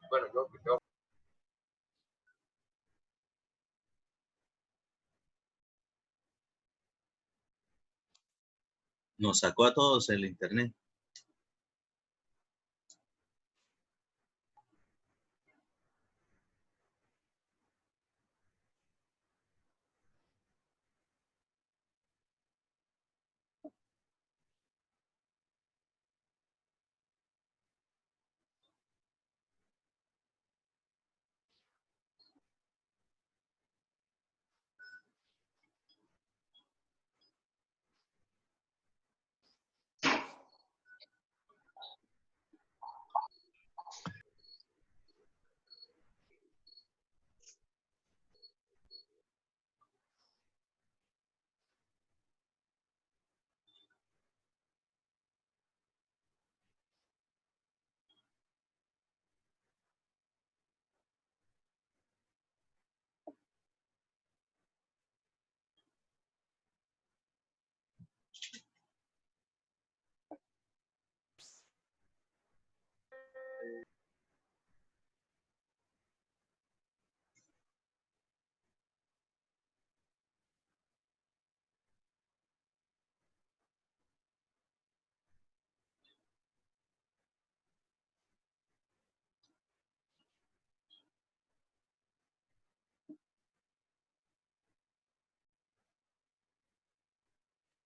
Bueno, yo Nos sacó a todos el internet.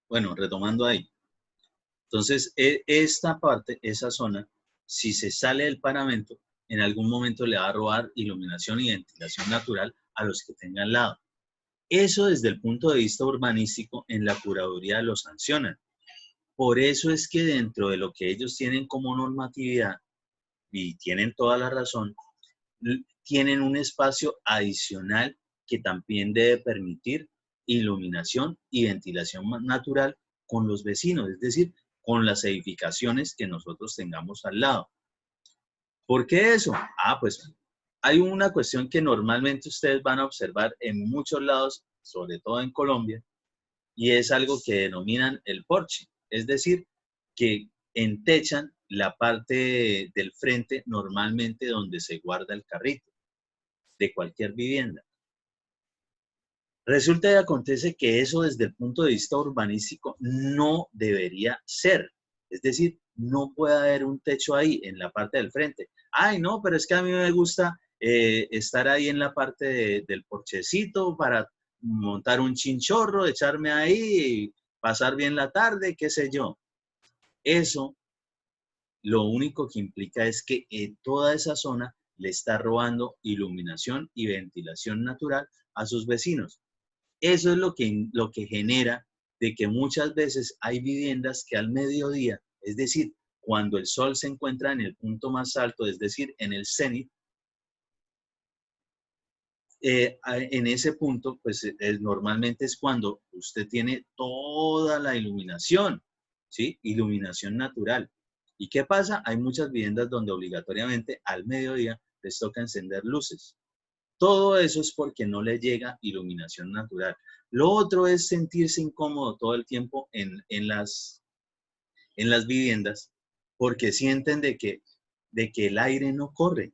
Bueno, retomando ahí. Entonces, esta parte, esa zona, si se sale del paramento, en algún momento le va a robar iluminación y ventilación natural a los que tengan al lado. Eso desde el punto de vista urbanístico en la curaduría lo sancionan. Por eso es que dentro de lo que ellos tienen como normatividad, y tienen toda la razón, tienen un espacio adicional que también debe permitir iluminación y ventilación natural con los vecinos, es decir, con las edificaciones que nosotros tengamos al lado. ¿Por qué eso? Pues hay una cuestión que normalmente ustedes van a observar en muchos lados, sobre todo en Colombia, y es algo que denominan el porche, es decir, que entechan la parte del frente normalmente donde se guarda el carrito de cualquier vivienda. Resulta y acontece que eso desde el punto de vista urbanístico no debería ser. Es decir, no puede haber un techo ahí en la parte del frente. Ay, no, pero es que a mí me gusta estar ahí en la parte del porchecito para montar un chinchorro, echarme ahí, y pasar bien la tarde, qué sé yo. Eso lo único que implica es que toda esa zona le está robando iluminación y ventilación natural a sus vecinos. Eso es lo que genera de que muchas veces hay viviendas que al mediodía, es decir, cuando el sol se encuentra en el punto más alto, es decir, en el cenit, en ese punto, pues normalmente es cuando usted tiene toda la iluminación, ¿sí? Iluminación natural. ¿Y qué pasa? Hay muchas viviendas donde obligatoriamente al mediodía les toca encender luces. Todo eso es porque no le llega iluminación natural. Lo otro es sentirse incómodo todo el tiempo en las viviendas porque sienten de que el aire no corre.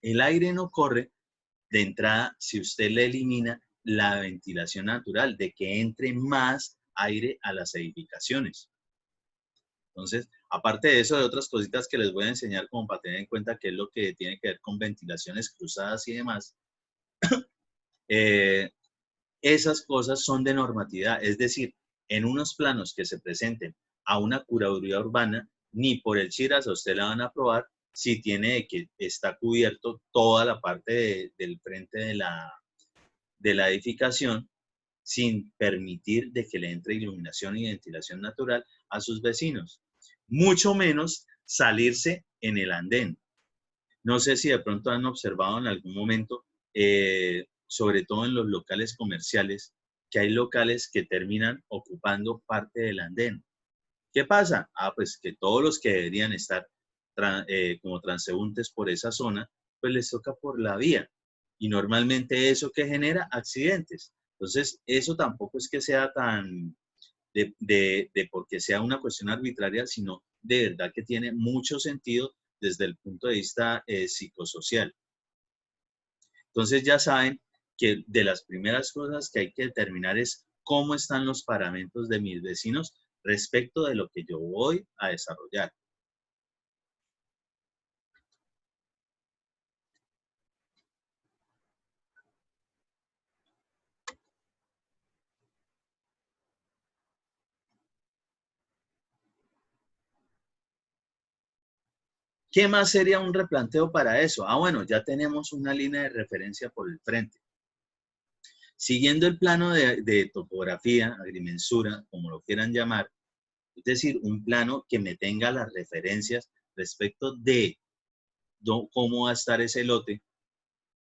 El aire no corre de entrada si usted le elimina la ventilación natural, de que entre más aire a las edificaciones. Entonces, aparte de eso, de otras cositas que les voy a enseñar como para tener en cuenta qué es lo que tiene que ver con ventilaciones cruzadas y demás, eh, esas cosas son de normatividad, es decir, en unos planos que se presenten a una curaduría urbana, ni por el chiras a usted la van a aprobar si tiene que está cubierto toda la parte del frente de la edificación sin permitir de que le entre iluminación y ventilación natural a sus vecinos. Mucho menos salirse en el andén. No sé si de pronto han observado en algún momento, sobre todo en los locales comerciales, que hay locales que terminan ocupando parte del andén. ¿Qué pasa? Pues que todos los que deberían estar como transeúntes por esa zona, pues les toca por la vía. Y normalmente eso que genera accidentes. Entonces, eso tampoco es que sea tan de porque sea una cuestión arbitraria, sino de verdad que tiene mucho sentido desde el punto de vista psicosocial. Entonces ya saben que de las primeras cosas que hay que determinar es cómo están los paramentos de mis vecinos respecto de lo que yo voy a desarrollar. ¿Qué más sería un replanteo para eso? Ah, bueno, ya tenemos una línea de referencia por el frente. Siguiendo el plano de topografía, agrimensura, como lo quieran llamar, es decir, un plano que me tenga las referencias respecto de cómo va a estar ese lote.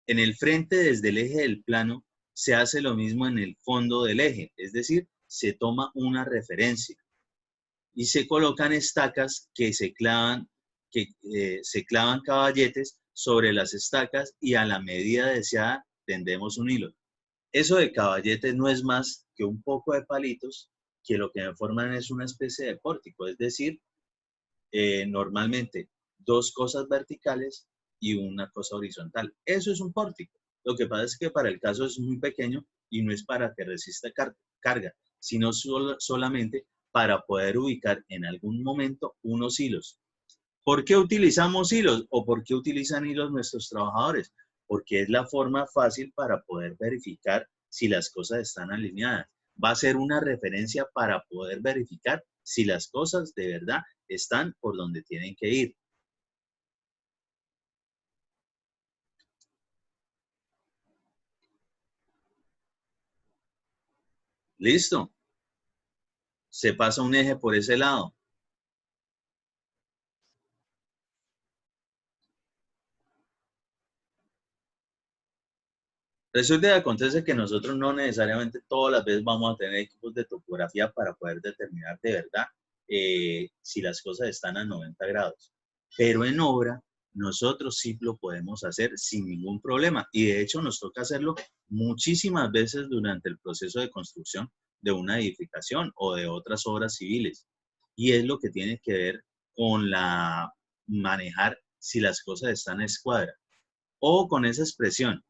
En el frente, desde el eje del plano, se hace lo mismo en el fondo del eje, es decir, se toma una referencia y se colocan estacas se clavan caballetes sobre las estacas y a la medida deseada tendemos un hilo. Eso de caballetes no es más que un poco de palitos que lo que me forman es una especie de pórtico, es decir, normalmente dos cosas verticales y una cosa horizontal. Eso es un pórtico. Lo que pasa es que para el caso es muy pequeño y no es para que resista carga, sino solamente para poder ubicar en algún momento unos hilos. ¿Por qué utilizamos hilos o por qué utilizan hilos nuestros trabajadores? Porque es la forma fácil para poder verificar si las cosas están alineadas. Va a ser una referencia para poder verificar si las cosas de verdad están por donde tienen que ir. ¿Listo? Se pasa un eje por ese lado. Resulta que acontece que nosotros no necesariamente todas las veces vamos a tener equipos de topografía para poder determinar de verdad si las cosas están a 90 grados. Pero en obra, nosotros sí lo podemos hacer sin ningún problema. Y de hecho nos toca hacerlo muchísimas veces durante el proceso de construcción de una edificación o de otras obras civiles. Y es lo que tiene que ver con manejar si las cosas están a escuadra. O con esa expresión.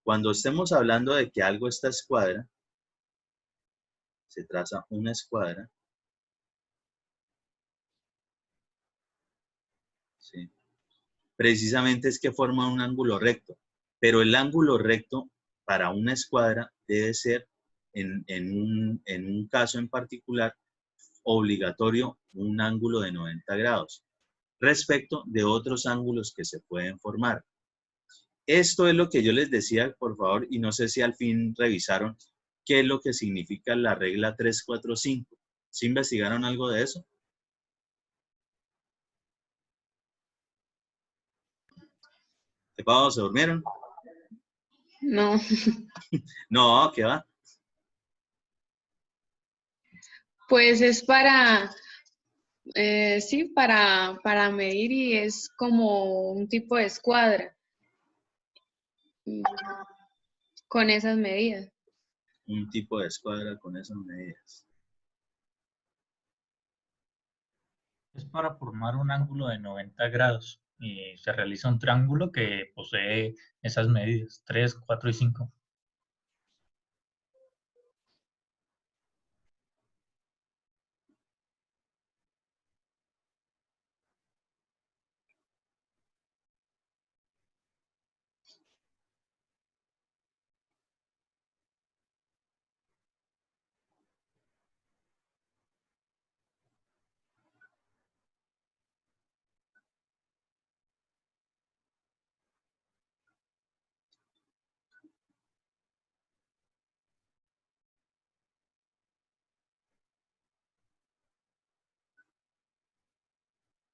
Cuando estemos hablando de que algo está a escuadra, se traza una escuadra, ¿sí? Precisamente es que forma un ángulo recto, pero el ángulo recto para una escuadra debe ser, en un caso en particular, obligatorio un ángulo de 90 grados respecto de otros ángulos que se pueden formar. Esto es lo que yo les decía, por favor, y no sé si al fin revisaron qué es lo que significa la regla 345. ¿Sí investigaron algo de eso? ¿Qué pasó? ¿Se durmieron? No, No, ¿qué va? pues es sí, para medir y es como un tipo de escuadra mm, con esas medidas. Un tipo de escuadra con esas medidas. Es para formar un ángulo de 90 grados y se realiza un triángulo que posee esas medidas, 3, 4 y 5.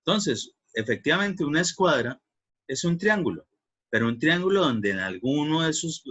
Entonces, efectivamente, una escuadra es un triángulo, pero un triángulo donde en alguno de sus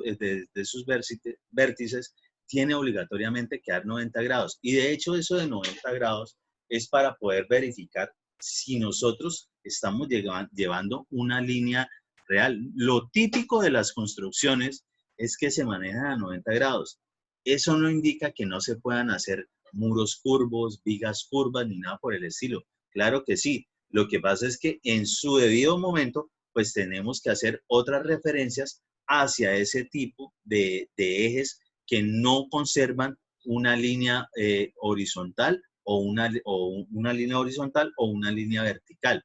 vértices tiene obligatoriamente que dar 90 grados. Y de hecho, eso de 90 grados es para poder verificar si nosotros estamos llevando una línea real. Lo típico de las construcciones es que se manejan a 90 grados. Eso no indica que no se puedan hacer muros curvos, vigas curvas, ni nada por el estilo. Claro que sí. Lo que pasa es que en su debido momento, pues tenemos que hacer otras referencias hacia ese tipo de ejes que no conservan una línea horizontal o una línea horizontal o una línea vertical.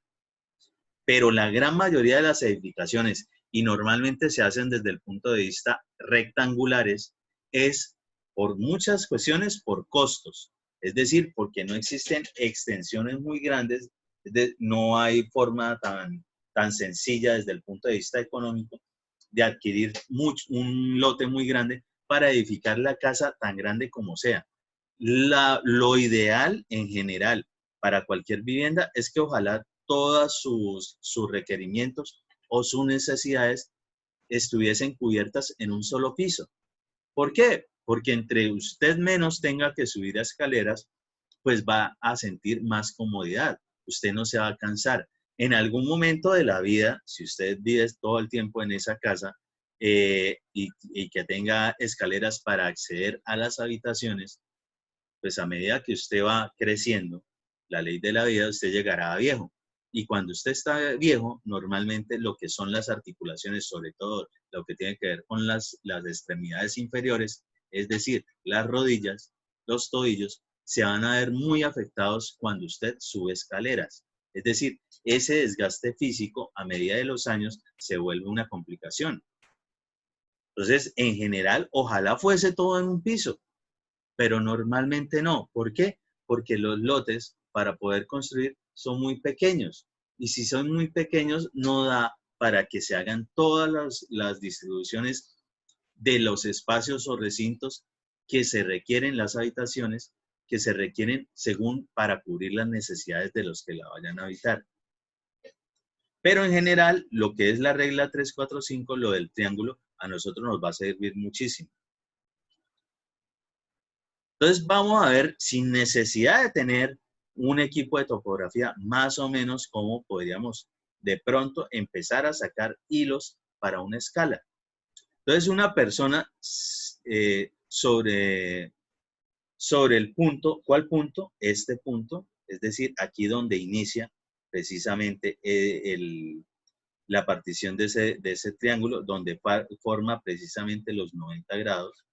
Pero la gran mayoría de las edificaciones, y normalmente se hacen desde el punto de vista rectangulares, es por muchas cuestiones, por costos. Es decir, porque no existen extensiones muy grandes, no hay forma tan sencilla desde el punto de vista económico de adquirir un lote muy grande para edificar la casa tan grande como sea. Lo ideal en general para cualquier vivienda es que ojalá todos sus requerimientos o sus necesidades estuviesen cubiertas en un solo piso. ¿Por qué? Porque entre usted menos tenga que subir a escaleras, pues va a sentir más comodidad. Usted no se va a cansar. En algún momento de la vida, si usted vive todo el tiempo en esa casa y que tenga escaleras para acceder a las habitaciones, pues a medida que usted va creciendo, la ley de la vida, usted llegará a viejo. Y cuando usted está viejo, normalmente lo que son las articulaciones, sobre todo lo que tiene que ver con las extremidades inferiores, es decir, las rodillas, los tobillos, se van a ver muy afectados cuando usted sube escaleras. Es decir, ese desgaste físico a medida de los años se vuelve una complicación. Entonces, en general, ojalá fuese todo en un piso, pero normalmente no. ¿Por qué? Porque los lotes para poder construir son muy pequeños. Y si son muy pequeños, no da para que se hagan todas las distribuciones de los espacios o recintos que se requieren, las habitaciones que se requieren según para cubrir las necesidades de los que la vayan a habitar. Pero en general, lo que es la regla 345, lo del triángulo, a nosotros nos va a servir muchísimo. Entonces vamos a ver, sin necesidad de tener un equipo de topografía, más o menos cómo podríamos de pronto empezar a sacar hilos para una escala. Entonces una persona sobre el punto, ¿cuál punto? Este punto, es decir, aquí donde inicia precisamente la partición de ese triángulo, donde forma precisamente los 90 grados.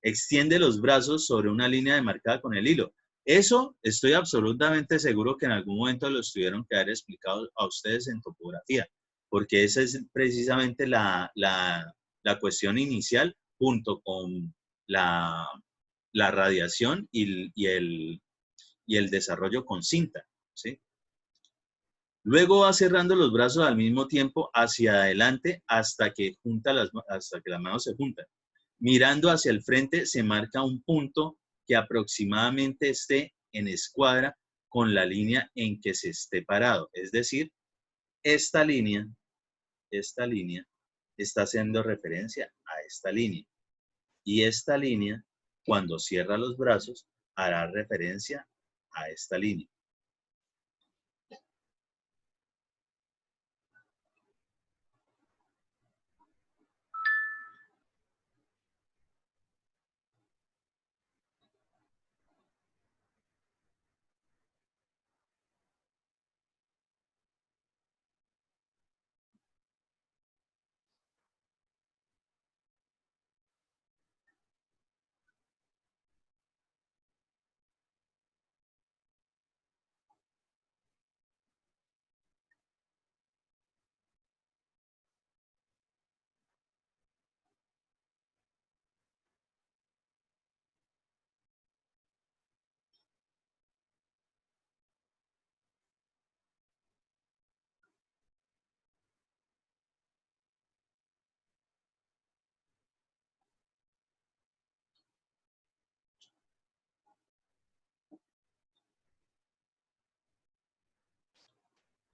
Extiende los brazos sobre una línea demarcada con el hilo. Eso estoy absolutamente seguro que en algún momento lo tuvieron que haber explicado a ustedes en topografía, porque esa es precisamente la cuestión inicial junto con la radiación y el desarrollo con cinta, ¿sí? Luego va cerrando los brazos al mismo tiempo hacia adelante hasta que las manos se juntan. Mirando hacia el frente se marca un punto que aproximadamente esté en escuadra con la línea en que se esté parado. Es decir, esta línea está haciendo referencia a esta línea. Y esta línea, cuando cierra los brazos, hará referencia a esta línea.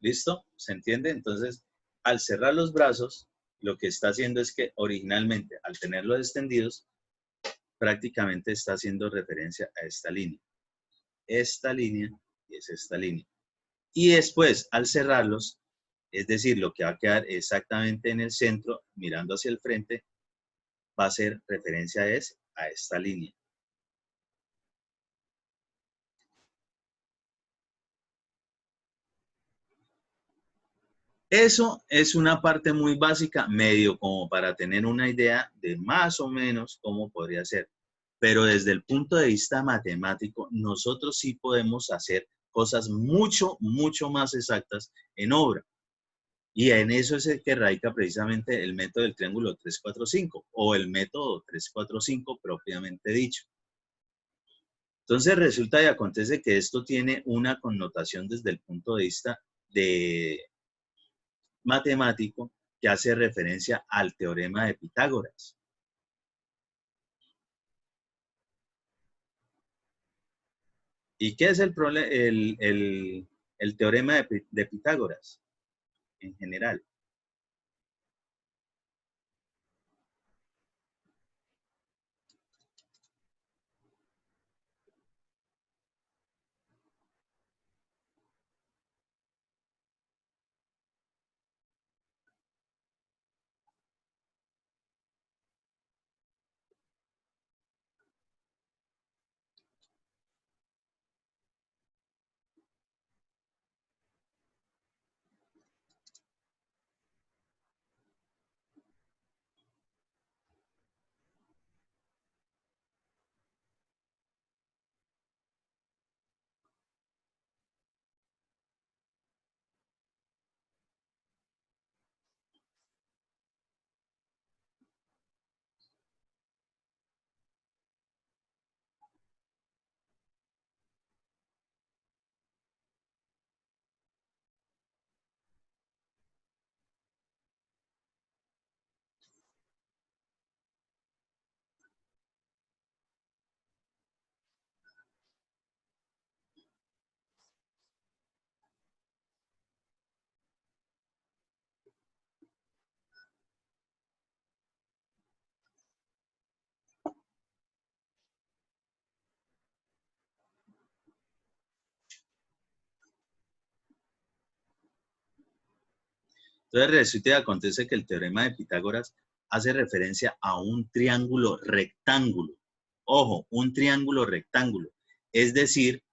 ¿Listo? ¿Se entiende? Entonces, al cerrar los brazos, lo que está haciendo es que originalmente, al tenerlos extendidos, prácticamente está haciendo referencia a esta línea. Esta línea y es esta línea. Y después, al cerrarlos, es decir, lo que va a quedar exactamente en el centro, mirando hacia el frente, va a hacer referencia a esta línea. Eso es una parte muy básica, medio como para tener una idea de más o menos cómo podría ser. Pero desde el punto de vista matemático, nosotros sí podemos hacer cosas mucho, mucho más exactas en obra. Y en eso es el que radica precisamente el método del triángulo 3-4-5 o el método 3-4-5 propiamente dicho. Entonces resulta y acontece que esto tiene una connotación desde el punto de vista de matemático que hace referencia al teorema de Pitágoras. ¿Y qué es el teorema de Pitágoras en general? Entonces resulta y acontece que el teorema de Pitágoras hace referencia a un triángulo rectángulo. Ojo, un triángulo rectángulo. Es decir,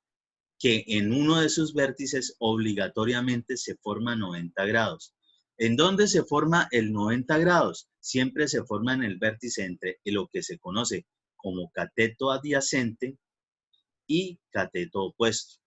que en uno de sus vértices obligatoriamente se forma 90 grados. ¿En dónde se forma el 90 grados? Siempre se forma en el vértice entre lo que se conoce como cateto adyacente y cateto opuesto.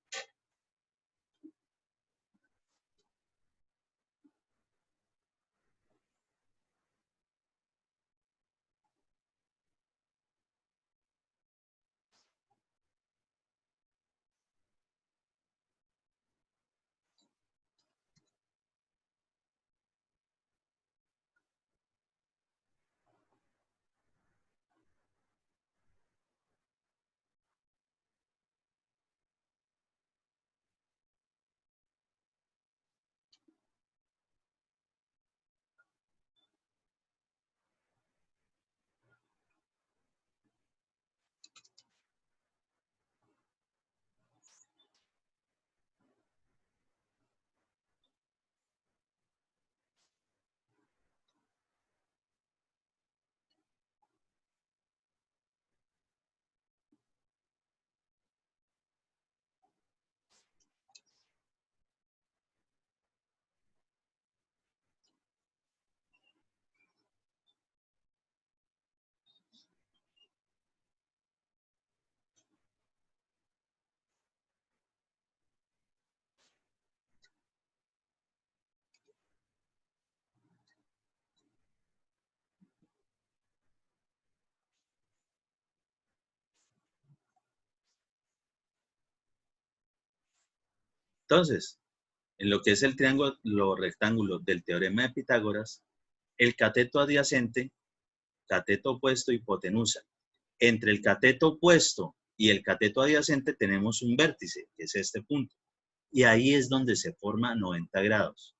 Entonces, en lo que es el triángulo rectángulo del teorema de Pitágoras, el cateto adyacente, cateto opuesto, hipotenusa. Entre el cateto opuesto y el cateto adyacente tenemos un vértice, que es este punto. Y ahí es donde se forma 90 grados.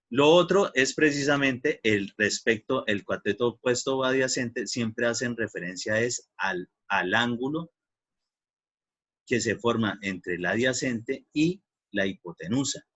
Lo otro es precisamente el cateto opuesto o adyacente, siempre hacen referencia es al ángulo que se forma entre el adyacente y la hipotenusa.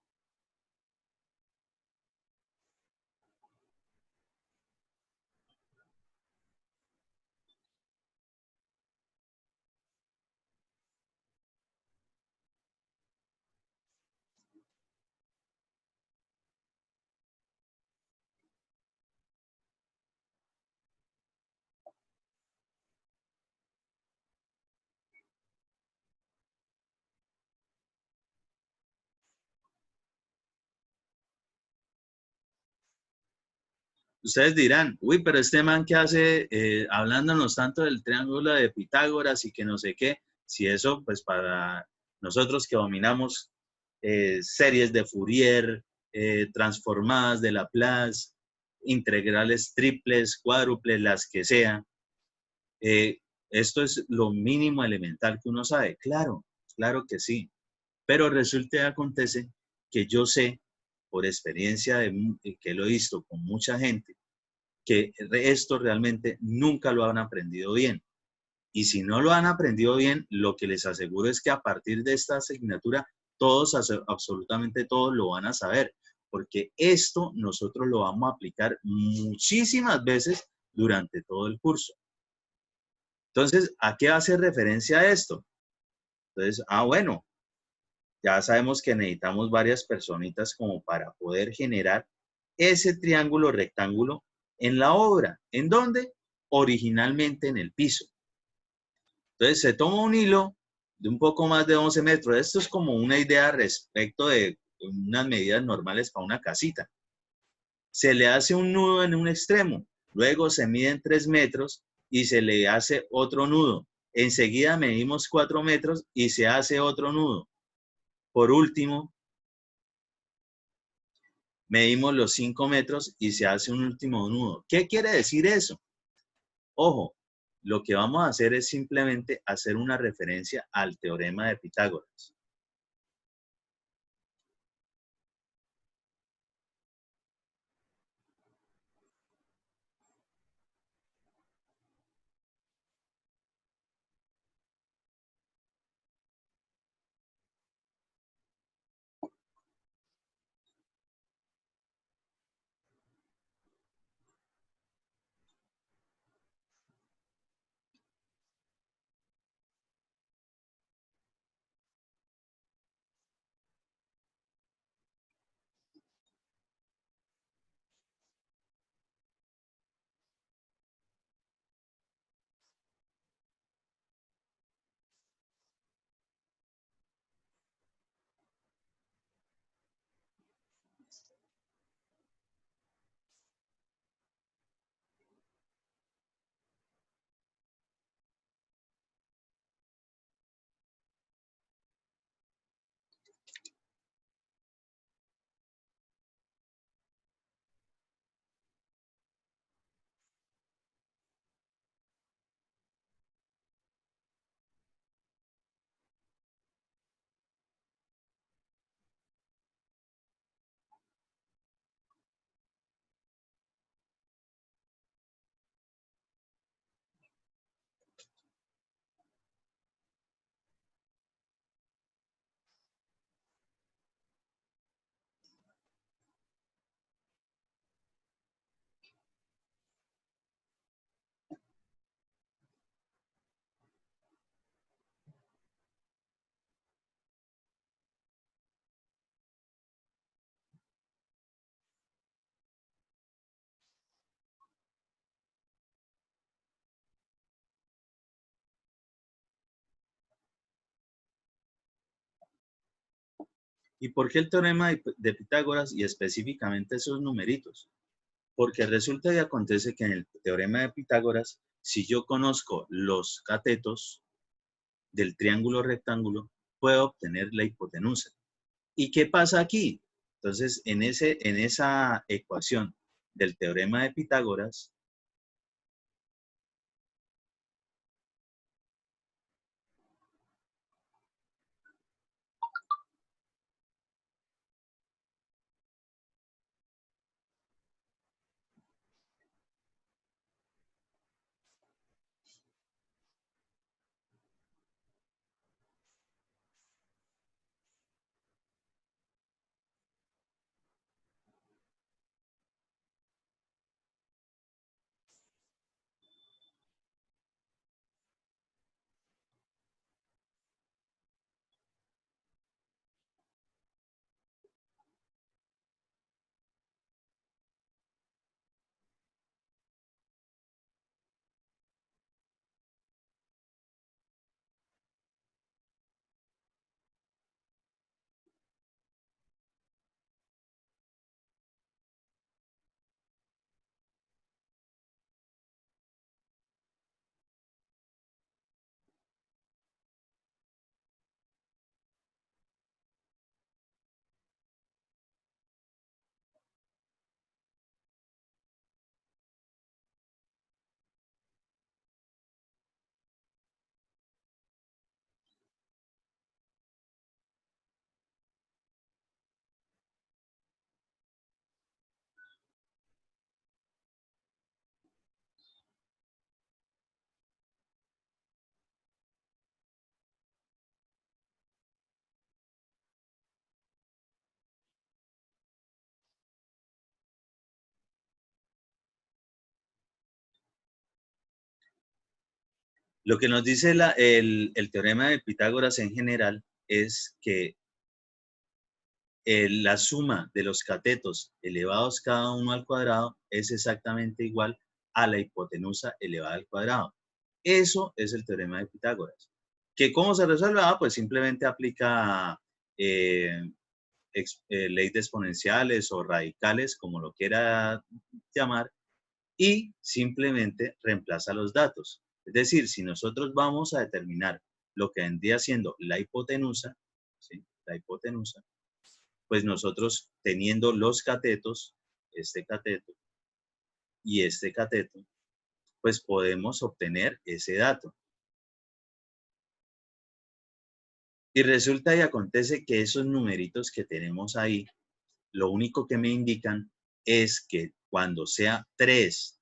ustedes dirán, uy, pero este man que hace hablándonos tanto del triángulo de Pitágoras y que no sé qué, si eso, pues para nosotros que dominamos series de Fourier, transformadas de Laplace, integrales triples, cuádruples, las que sean, eh, esto es lo mínimo elemental que uno sabe. Claro, claro que sí. Pero resulta y acontece que yo sé, por experiencia que lo he visto con mucha gente, que esto realmente nunca lo han aprendido bien. Y si no lo han aprendido bien, lo que les aseguro es que a partir de esta asignatura, todos, absolutamente todos lo van a saber, porque esto nosotros lo vamos a aplicar muchísimas veces durante todo el curso. Entonces, ¿a qué hace referencia esto? Entonces, bueno, ya sabemos que necesitamos varias personitas como para poder generar ese triángulo rectángulo en la obra. ¿En dónde? Originalmente en el piso. Entonces se toma un hilo de un poco más de 11 metros. Esto es como una idea respecto de unas medidas normales para una casita. Se le hace un nudo en un extremo, luego se miden 3 metros y se le hace otro nudo. Enseguida medimos 4 metros y se hace otro nudo. Por último, medimos los 5 metros y se hace un último nudo. ¿Qué quiere decir eso? Ojo, lo que vamos a hacer es simplemente hacer una referencia al teorema de Pitágoras. ¿Y por qué el teorema de Pitágoras y específicamente esos numeritos? Porque resulta y acontece que en el teorema de Pitágoras, si yo conozco los catetos del triángulo rectángulo, puedo obtener la hipotenusa. ¿Y qué pasa aquí? Entonces, en esa ecuación del teorema de Pitágoras, Lo que nos dice el teorema de Pitágoras en general es que la suma de los catetos elevados cada uno al cuadrado es exactamente igual a la hipotenusa elevada al cuadrado. Eso es el teorema de Pitágoras. ¿Que cómo se resuelve? Pues simplemente aplica ley de exponenciales o radicales, como lo quiera llamar, y simplemente reemplaza los datos. Es decir, si nosotros vamos a determinar lo que vendría siendo la hipotenusa, ¿sí? La hipotenusa, pues nosotros teniendo los catetos, este cateto y este cateto, pues podemos obtener ese dato. Y resulta y acontece que esos numeritos que tenemos ahí, lo único que me indican es que cuando sea 3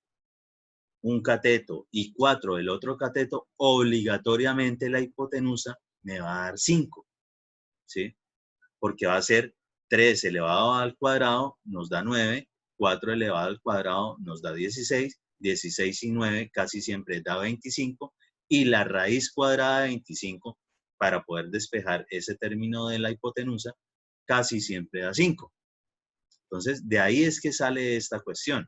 un cateto y 4 el otro cateto, obligatoriamente la hipotenusa me va a dar 5, ¿sí? Porque va a ser 3 elevado al cuadrado nos da 9, 4 elevado al cuadrado nos da 16, 16 y 9 casi siempre da 25, y la raíz cuadrada de 25, para poder despejar ese término de la hipotenusa, casi siempre da 5. Entonces, de ahí es que sale esta cuestión.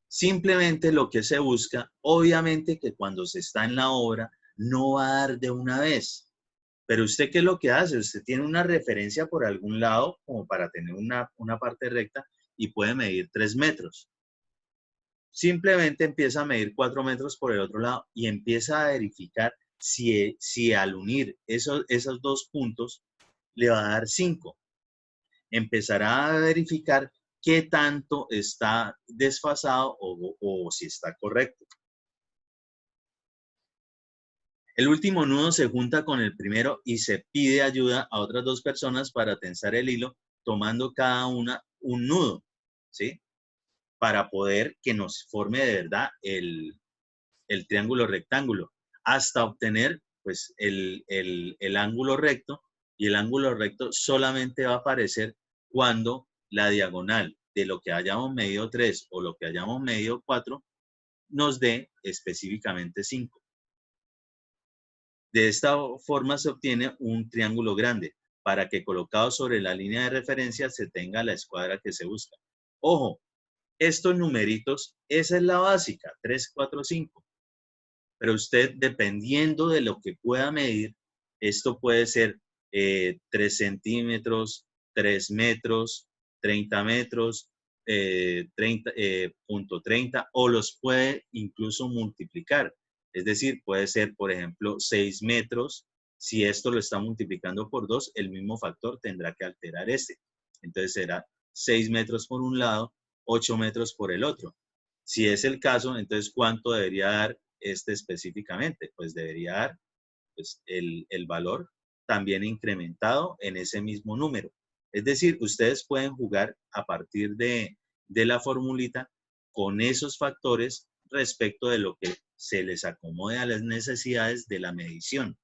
Simplemente lo que se busca, obviamente que cuando se está en la obra, no va a dar de una vez. Pero usted, ¿qué es lo que hace? Usted tiene una referencia por algún lado, como para tener una parte recta, y puede medir 3 metros. Simplemente empieza a medir 4 metros por el otro lado y empieza a verificar si al unir esos dos puntos le va a dar 5. Empezará a verificar qué tanto está desfasado o si está correcto. El último nudo se junta con el primero y se pide ayuda a otras 2 personas para tensar el hilo, tomando cada una un nudo, ¿sí? Para poder que nos forme de verdad el triángulo rectángulo, hasta obtener pues el ángulo recto, y el ángulo recto solamente va a aparecer cuando la diagonal de lo que hayamos medido 3 o lo que hayamos medido 4 nos dé específicamente 5. De esta forma se obtiene un triángulo grande, para que colocado sobre la línea de referencia se tenga la escuadra que se busca. Ojo, estos numeritos, esa es la básica, 3, 4, 5. Pero usted, dependiendo de lo que pueda medir, esto puede ser 3 centímetros, 3 metros, 30 metros, 30, o los puede incluso multiplicar. Es decir, puede ser, por ejemplo, 6 metros. Si esto lo está multiplicando por 2, el mismo factor tendrá que alterar este. Entonces será 6 metros por un lado, 8 metros por el otro. Si es el caso, entonces, ¿cuánto debería dar este específicamente? Pues debería dar pues, el valor también incrementado en ese mismo número. Es decir, ustedes pueden jugar a partir de la formulita con esos factores respecto de lo que se les acomode a las necesidades de la medición.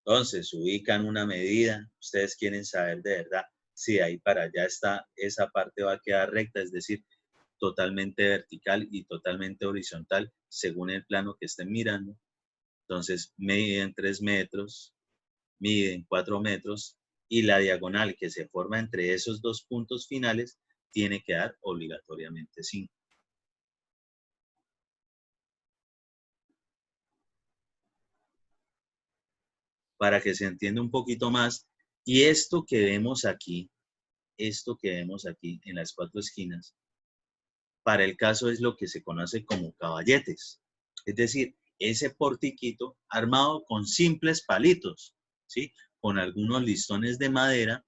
Entonces, ubican una medida, ustedes quieren saber de verdad si de ahí para allá esa parte va a quedar recta, es decir, totalmente vertical y totalmente horizontal según el plano que estén mirando. Entonces, miden 3 metros, miden 4 metros, y la diagonal que se forma entre esos 2 puntos finales tiene que dar obligatoriamente 5. Para que se entienda un poquito más, y esto que vemos aquí en las 4 esquinas, para el caso es lo que se conoce como caballetes. Es decir, ese portiquito armado con simples palitos, ¿sí? Con algunos listones de madera,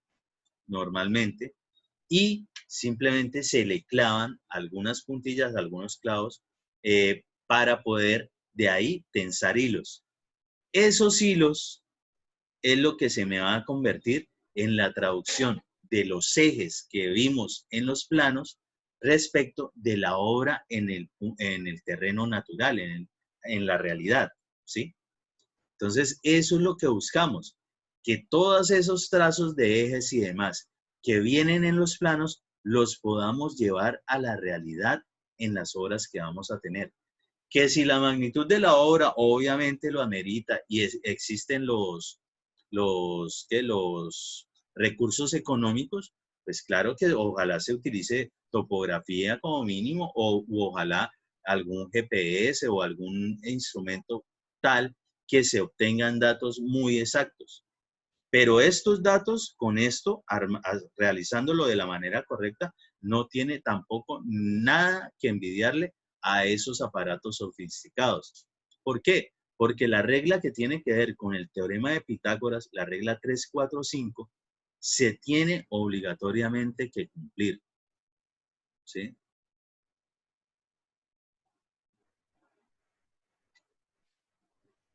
normalmente, y simplemente se le clavan algunas puntillas, algunos clavos, para poder de ahí tensar hilos. Esos hilos es lo que se me va a convertir en la traducción de los ejes que vimos en los planos respecto de la obra en el terreno natural, en la realidad, ¿sí? Entonces, eso es lo que buscamos, que todos esos trazos de ejes y demás que vienen en los planos, los podamos llevar a la realidad en las obras que vamos a tener. Que si la magnitud de la obra obviamente lo amerita y existen los recursos económicos, pues claro que ojalá se utilice topografía como mínimo u ojalá algún GPS o algún instrumento tal que se obtengan datos muy exactos. Pero estos datos, con esto, realizándolo de la manera correcta, no tiene tampoco nada que envidiarle a esos aparatos sofisticados. ¿Por qué? Porque la regla que tiene que ver con el teorema de Pitágoras, la regla 345, se tiene obligatoriamente que cumplir. ¿Sí?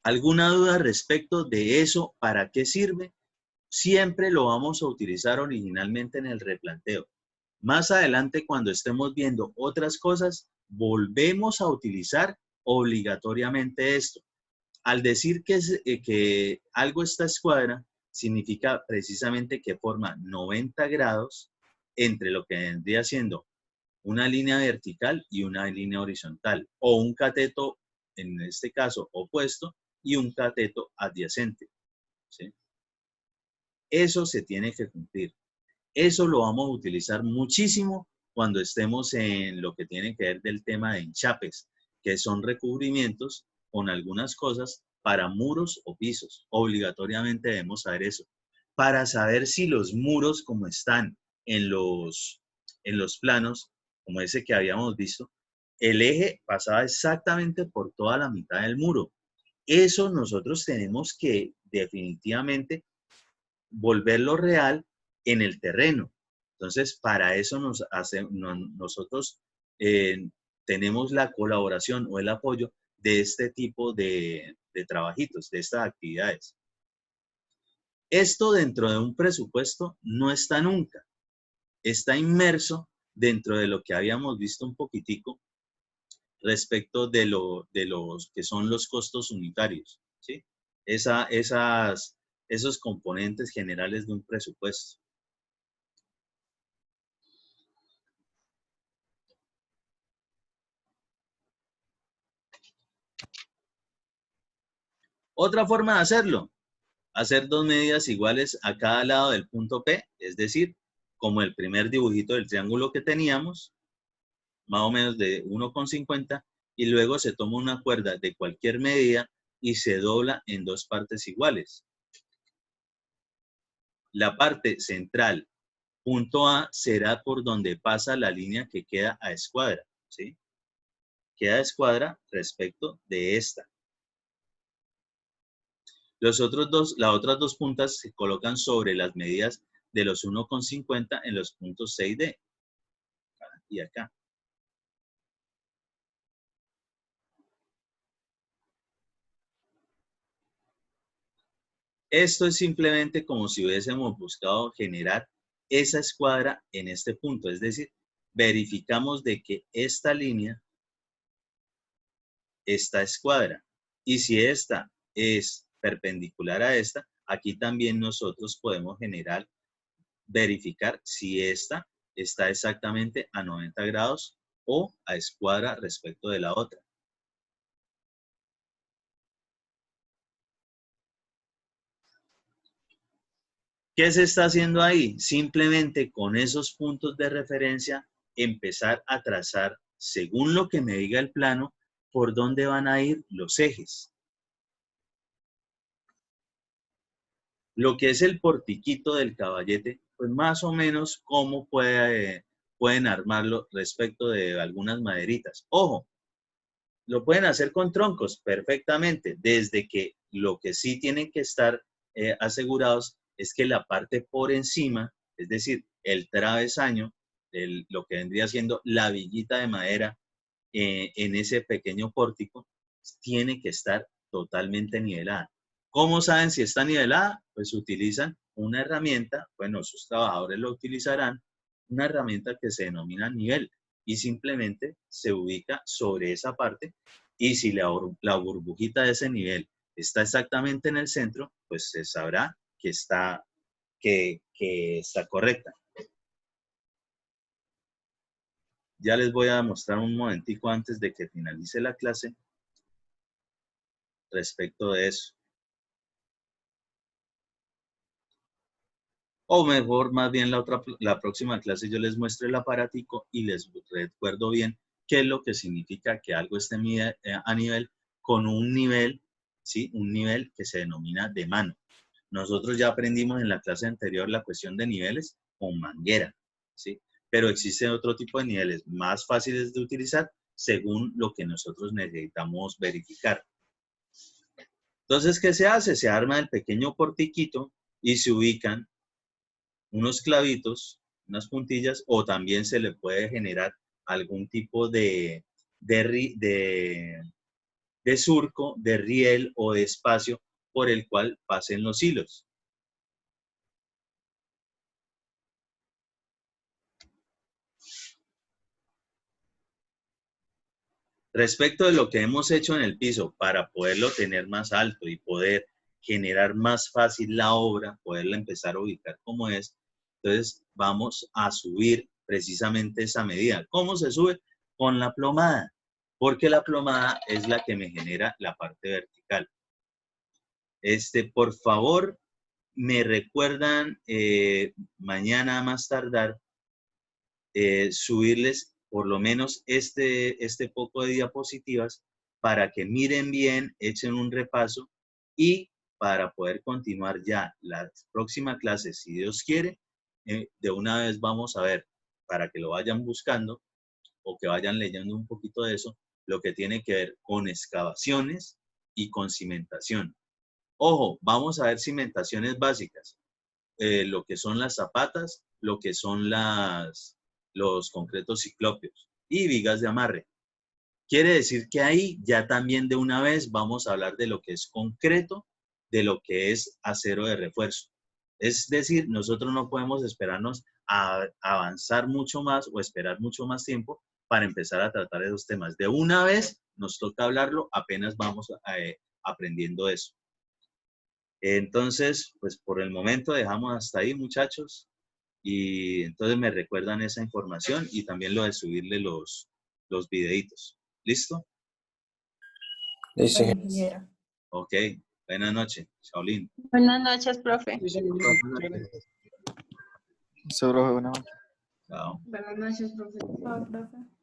¿Alguna duda respecto de eso? ¿Para qué sirve? Siempre lo vamos a utilizar originalmente en el replanteo. Más adelante, cuando estemos viendo otras cosas, volvemos a utilizar obligatoriamente esto. Al decir que algo está a escuadra, significa precisamente que forma 90 grados entre lo que vendría siendo una línea vertical y una línea horizontal, o un cateto, en este caso, opuesto, y un cateto adyacente. ¿Sí? Eso se tiene que cumplir. Eso lo vamos a utilizar muchísimo cuando estemos en lo que tiene que ver del tema de enchapes, que son recubrimientos con algunas cosas para muros o pisos. Obligatoriamente debemos saber eso. Para saber si los muros, como están en los planos, como ese que habíamos visto, el eje pasaba exactamente por toda la mitad del muro. Eso nosotros tenemos que definitivamente volverlo real en el terreno. Entonces, para eso nosotros tenemos la colaboración o el apoyo de este tipo de trabajitos, de estas actividades. Esto dentro de un presupuesto no está nunca. Está inmerso dentro de lo que habíamos visto un poquitico respecto de los que son los costos unitarios, ¿sí? Esos componentes generales de un presupuesto. Otra forma de hacerlo, hacer dos medidas iguales a cada lado del punto P, es decir, como el primer dibujito del triángulo que teníamos, más o menos de 1,50, y luego se toma una cuerda de cualquier medida y se dobla en dos partes iguales. La parte central, punto A, será por donde pasa la línea que queda a escuadra, ¿sí? Queda a escuadra respecto de esta. Las otras dos puntas se colocan sobre las medidas de los 1,50 en los puntos 6D. Y acá. Esto es simplemente como si hubiésemos buscado generar esa escuadra en este punto. Es decir, verificamos de que esta línea está escuadra. Y si esta es perpendicular a esta, aquí también nosotros podemos verificar si esta está exactamente a 90 grados o a escuadra respecto de la otra. ¿Qué se está haciendo ahí? Simplemente con esos puntos de referencia empezar a trazar, según lo que me diga el plano, por dónde van a ir los ejes. Lo que es el portiquito del caballete, pues más o menos cómo pueden armarlo respecto de algunas maderitas. Ojo, lo pueden hacer con troncos perfectamente, desde que lo que sí tienen que estar asegurados es que la parte por encima, es decir, el travesaño, lo que vendría siendo la viguita de madera en ese pequeño pórtico, tiene que estar totalmente nivelada. ¿Cómo saben si está nivelada? Pues utilizan una herramienta, bueno, sus trabajadores lo utilizarán, una herramienta que se denomina nivel. y simplemente se ubica sobre esa parte, y si la burbujita de ese nivel está exactamente en el centro, pues se sabrá que está correcta. Ya les voy a mostrar un momentico antes de que finalice la clase respecto de eso. O mejor, más bien la próxima clase yo les muestro el aparatico y les recuerdo bien qué es lo que significa que algo esté a nivel con un nivel, ¿sí? Un nivel que se denomina de mano. Nosotros ya aprendimos en la clase anterior la cuestión de niveles con manguera, ¿sí? Pero existe otro tipo de niveles más fáciles de utilizar según lo que nosotros necesitamos verificar. Entonces, ¿qué se hace? Se arma el pequeño portiquito y se ubican unos clavitos, unas puntillas, o también se le puede generar algún tipo de surco, de riel o de espacio por el cual pasen los hilos. Respecto de lo que hemos hecho en el piso para poderlo tener más alto y poder generar más fácil la obra, poderla empezar a ubicar como es, entonces vamos a subir precisamente esa medida. ¿Cómo se sube? Con la plomada, porque la plomada es la que me genera la parte vertical. Por favor, me recuerdan mañana a más tardar subirles por lo menos este poco de diapositivas para que miren bien, echen un repaso y para poder continuar ya la próxima clase, si Dios quiere, de una vez vamos a ver, para que lo vayan buscando o que vayan leyendo un poquito de eso, lo que tiene que ver con excavaciones y con cimentación. Ojo, vamos a ver cimentaciones básicas, lo que son las zapatas, lo que son los concretos ciclópeos y vigas de amarre. Quiere decir que ahí ya también de una vez vamos a hablar de lo que es concreto, de lo que es acero de refuerzo. Es decir, nosotros no podemos esperarnos a avanzar mucho más o esperar mucho más tiempo para empezar a tratar esos temas. De una vez nos toca hablarlo, apenas vamos aprendiendo eso. Entonces, pues por el momento dejamos hasta ahí, muchachos. Y entonces me recuerdan esa información y también lo de subirle los videitos. ¿Listo? Listo. Ok. Buenas noches, Shaolin. Buenas noches, profe. Listo, profe, buenas noches. Chao. Buenas noches, profe. Chao, profe.